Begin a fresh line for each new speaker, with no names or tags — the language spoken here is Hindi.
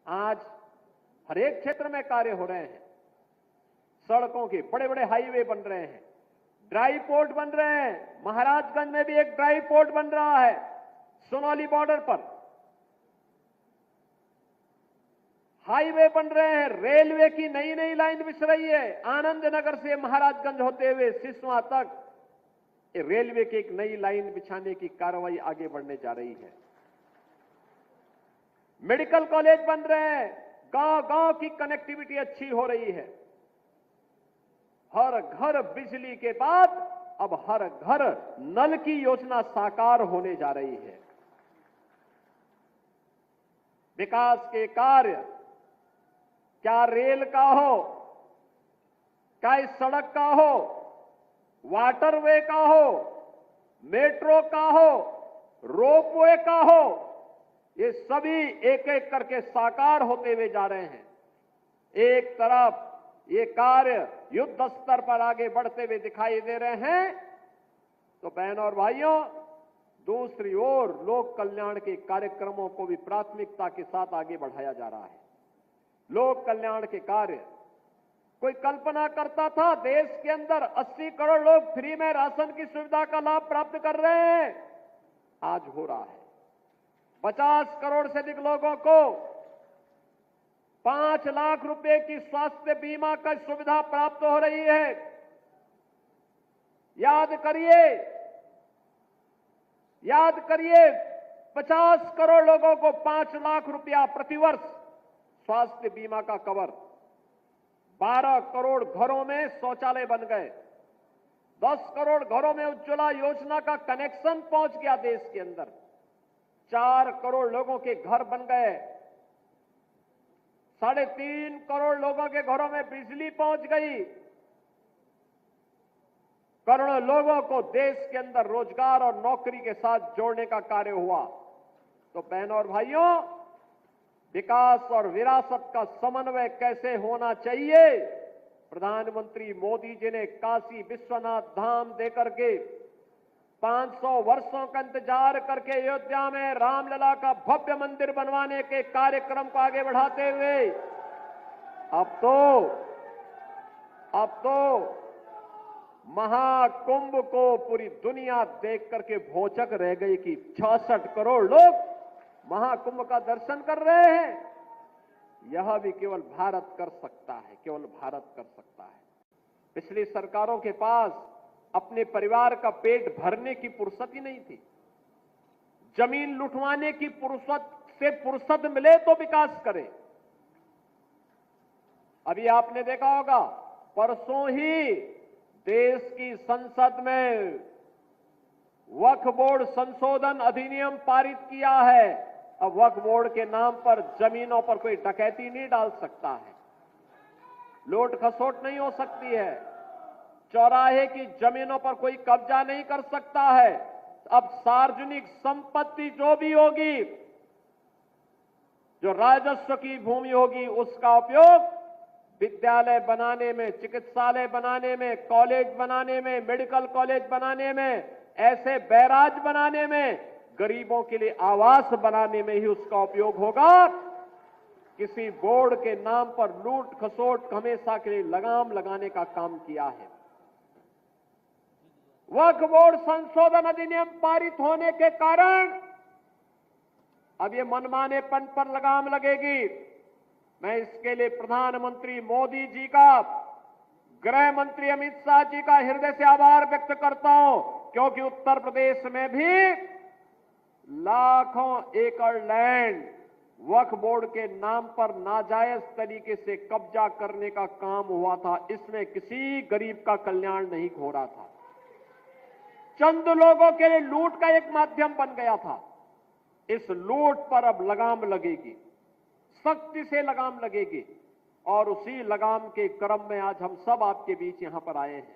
आज हर एक क्षेत्र में कार्य हो रहे हैं। सड़कों के बड़े बड़े हाईवे बन रहे हैं, ड्राई पोर्ट बन रहे हैं। महाराजगंज में भी एक ड्राई पोर्ट बन रहा है, सोनौली बॉर्डर पर हाईवे बन रहे हैं। रेलवे की नई नई लाइन बिछ रही है, आनंद नगर से महाराजगंज होते हुए सिसवा तक रेलवे की एक नई लाइन बिछाने की कार्रवाई आगे बढ़ने जा रही है। मेडिकल कॉलेज बन रहे हैं, गांव गांव की कनेक्टिविटी अच्छी हो रही है। हर घर बिजली के बाद अब हर घर नल की योजना साकार होने जा रही है। विकास के कार्य क्या रेल का हो, क्या इस सड़क का हो, वाटरवे का हो, मेट्रो का हो, रोपवे का हो, ये सभी एक एक करके साकार होते हुए जा रहे हैं। एक तरफ ये कार्य युद्ध स्तर पर आगे बढ़ते हुए दिखाई दे रहे हैं, तो बहनों और भाइयों, दूसरी ओर लोक कल्याण के कार्यक्रमों को भी प्राथमिकता के साथ आगे बढ़ाया जा रहा है। लोक कल्याण के कार्य, कोई कल्पना करता था देश के अंदर 80 करोड़ लोग फ्री में राशन की सुविधा का लाभ प्राप्त कर रहे हैं, आज हो रहा है। 50 करोड़ से अधिक लोगों को 5 लाख रुपए की स्वास्थ्य बीमा का सुविधा प्राप्त हो रही है। याद करिए 50 करोड़ लोगों को 5 लाख रुपया प्रतिवर्ष स्वास्थ्य बीमा का कवर। 12 करोड़ घरों में शौचालय बन गए, 10 करोड़ घरों में उज्ज्वला योजना का कनेक्शन पहुंच गया देश के अंदर, 4 करोड़ लोगों के घर बन गए, 3.5 करोड़ लोगों के घरों में बिजली पहुंच गई, करोड़ों लोगों को देश के अंदर रोजगार और नौकरी के साथ जोड़ने का कार्य हुआ। तो बहनों और भाइयों, विकास और विरासत का समन्वय कैसे होना चाहिए, प्रधानमंत्री मोदी जी ने काशी विश्वनाथ धाम देकर के 500 वर्षों का इंतजार करके अयोध्या में रामलला का भव्य मंदिर बनवाने के कार्यक्रम को आगे बढ़ाते हुए अब तो महाकुंभ को पूरी दुनिया देख करके भौचक रह गई कि 66 करोड़ लोग महाकुंभ का दर्शन कर रहे हैं। यह भी केवल भारत कर सकता है, केवल भारत कर सकता है। पिछली सरकारों के पास अपने परिवार का पेट भरने की फुर्सत ही नहीं थी। जमीन लुटवाने की फुर्सत मिले तो विकास करे। अभी आपने देखा होगा, परसों ही देश की संसद में वक्फ बोर्ड संशोधन अधिनियम पारित किया है। अब वक्फ बोर्ड के नाम पर जमीनों पर कोई डकैती नहीं डाल सकता है, लूट खसोट नहीं हो सकती है, चौराहे की जमीनों पर कोई कब्जा नहीं कर सकता है। अब सार्वजनिक संपत्ति जो भी होगी, जो राजस्व की भूमि होगी, उसका उपयोग विद्यालय बनाने में, चिकित्सालय बनाने में, कॉलेज बनाने में, मेडिकल कॉलेज बनाने में, ऐसे बैराज बनाने में, गरीबों के लिए आवास बनाने में ही उसका उपयोग होगा। किसी बोर्ड के नाम पर लूट खसोट हमेशा के लिए लगाम लगाने का काम किया है। वक्फ बोर्ड संशोधन अधिनियम पारित होने के कारण अब ये मनमानेपन पर लगाम लगेगी। मैं इसके लिए प्रधानमंत्री मोदी जी का, गृह मंत्री अमित शाह जी का हृदय से आभार व्यक्त करता हूं, क्योंकि उत्तर प्रदेश में भी लाखों एकड़ लैंड वक्फ बोर्ड के नाम पर नाजायज तरीके से कब्जा करने का काम हुआ था। इसमें किसी गरीब का कल्याण नहीं हो रहा था, चंद लोगों के लिए लूट का एक माध्यम बन गया था। इस लूट पर अब लगाम लगेगी, सख्ती से लगाम लगेगी, और उसी लगाम के क्रम में आज हम सब आपके बीच यहां पर आए हैं।